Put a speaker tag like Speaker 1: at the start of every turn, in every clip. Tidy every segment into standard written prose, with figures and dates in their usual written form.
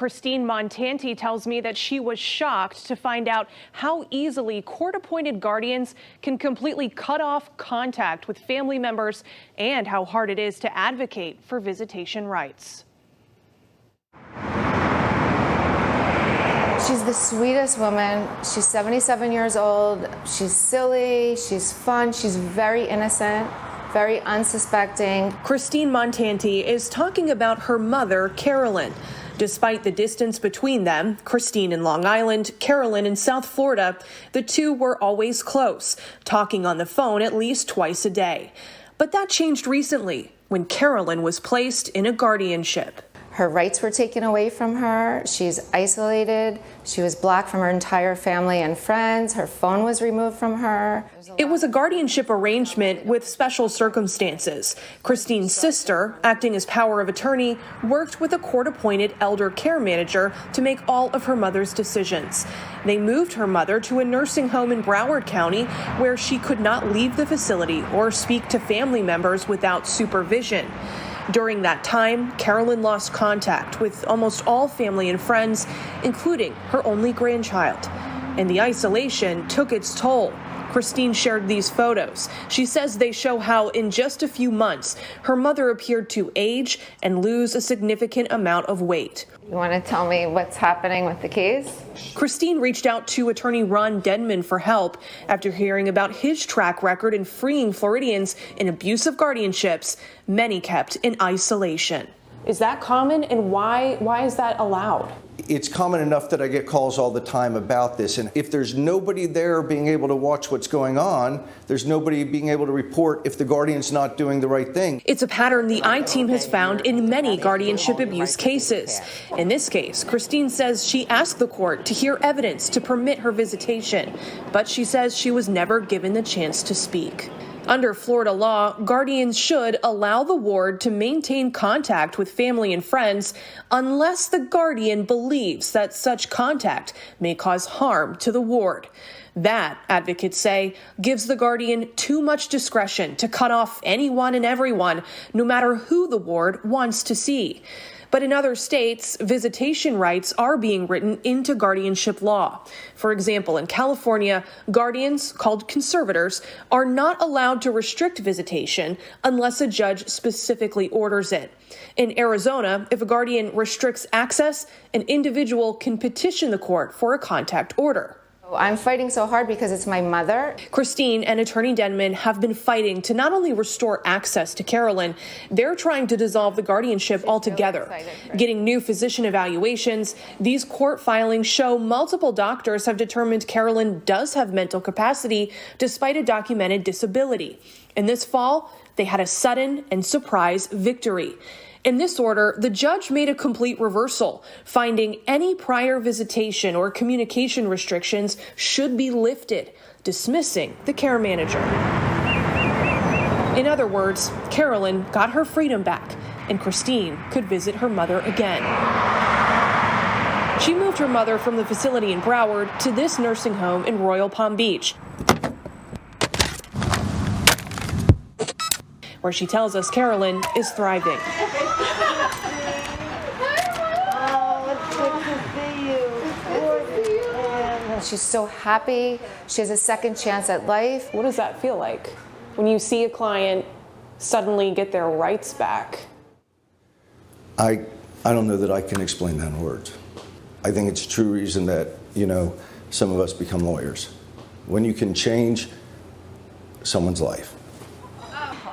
Speaker 1: Christine Montanti tells me that she was shocked to find out how easily court-appointed guardians can completely cut off contact with family members and how hard it is to advocate for visitation rights.
Speaker 2: She's the sweetest woman. She's 77 years old. She's silly, she's fun, she's very innocent, very unsuspecting.
Speaker 1: Christine Montanti is talking about her mother, Carolyn. Despite the distance between them, Christine in Long Island, Carolyn in South Florida, the two were always close, talking on the phone at least twice a day. But that changed recently when Carolyn was placed in a guardianship.
Speaker 2: Her rights were taken away from her. She's isolated. She was blocked from her entire family and friends. Her phone was removed from her.
Speaker 1: It was a guardianship arrangement with special circumstances. Christine's sister, acting as power of attorney, worked with a court-appointed elder care manager to make all of her mother's decisions. They moved her mother to a nursing home in Broward County where she could not leave the facility or speak to family members without supervision. During that time, Carolyn lost contact with almost all family and friends, including her only grandchild. And the isolation took its toll. Christine shared these photos. She says they show how, in just a few months, her mother appeared to age and lose a significant amount of weight.
Speaker 2: You want to tell me what's happening with the case?
Speaker 1: Christine reached out to attorney Ron Denman for help after hearing about his track record in freeing Floridians in abusive guardianships, many kept in isolation. Is that common, and why is that allowed?
Speaker 3: It's common enough that I get calls all the time about this, and if there's nobody there being able to watch what's going on, there's nobody being able to report if the guardian's not doing the right thing.
Speaker 1: It's a pattern the I-Team has found in many guardianship abuse cases. In this case, Christine says she asked the court to hear evidence to permit her visitation, but she says she was never given the chance to speak. Under Florida law, guardians should allow the ward to maintain contact with family and friends unless the guardian believes that such contact may cause harm to the ward. That, advocates say, gives the guardian too much discretion to cut off anyone and everyone, no matter who the ward wants to see. But in other states, visitation rights are being written into guardianship law. For example, in California, guardians, called conservators, are not allowed to restrict visitation unless a judge specifically orders it. In Arizona, if a guardian restricts access, an individual can petition the court for a contact order.
Speaker 2: I'm fighting so hard because it's my mother.
Speaker 1: Christine and attorney Denman have been fighting to not only restore access to Carolyn, they're trying to dissolve the guardianship altogether. Getting new physician evaluations, these court filings show multiple doctors have determined Carolyn does have mental capacity despite a documented disability. And this fall, they had a sudden and surprise victory. In this order, the judge made a complete reversal, finding any prior visitation or communication restrictions should be lifted, dismissing the care manager. In other words, Carolyn got her freedom back, and Christine could visit her mother again. She moved her mother from the facility in Broward to this nursing home in Royal Palm Beach, where she tells us Carolyn is thriving.
Speaker 2: She's so happy. She has a second chance at life.
Speaker 1: What does that feel like when you see a client suddenly get their rights back?
Speaker 3: I don't know that I can explain that in words. I think it's a true reason that, some of us become lawyers. When you can change someone's life.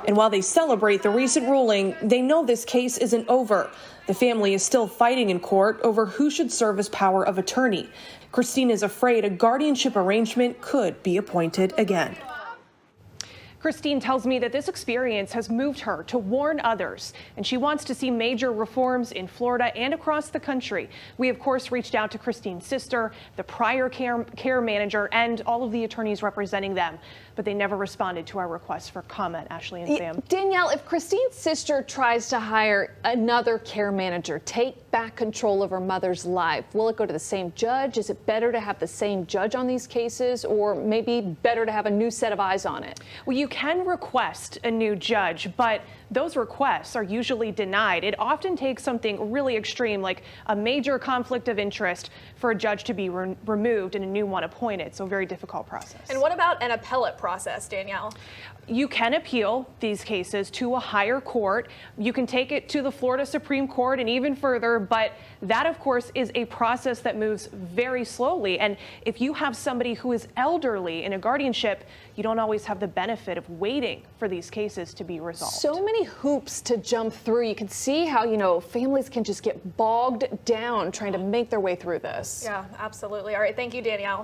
Speaker 1: And while they celebrate the recent ruling, they know this case isn't over. The family is still fighting in court over who should serve as power of attorney. Christine is afraid a guardianship arrangement could be appointed again. Christine tells me that this experience has moved her to warn others, and she wants to see major reforms in Florida and across the country. We, of course, reached out to Christine's sister, the prior care manager, and all of the attorneys representing them, but they never responded to our request for comment. Ashley and Sam.
Speaker 4: Danielle, if Christine's sister tries to hire another care manager, take back control of her mother's life, will it go to the same judge? Is it better to have the same judge on these cases, or maybe better to have a new set of eyes on it?
Speaker 1: Well, you can request a new judge, but those requests are usually denied. It often takes something really extreme, like a major conflict of interest, for a judge to be removed and a new one appointed. So a very difficult process.
Speaker 5: And what about an appellate process, Danielle?
Speaker 1: You can appeal these cases to a higher court. You can take it to the Florida Supreme Court and even further, but that, of course, is a process that moves very slowly. And if you have somebody who is elderly in a guardianship, you don't always have the benefit of waiting for these cases to be resolved.
Speaker 4: So many hoops to jump through. You can see how, families can just get bogged down trying to make their way through this.
Speaker 5: Yeah, absolutely. All right. Thank you, Danielle.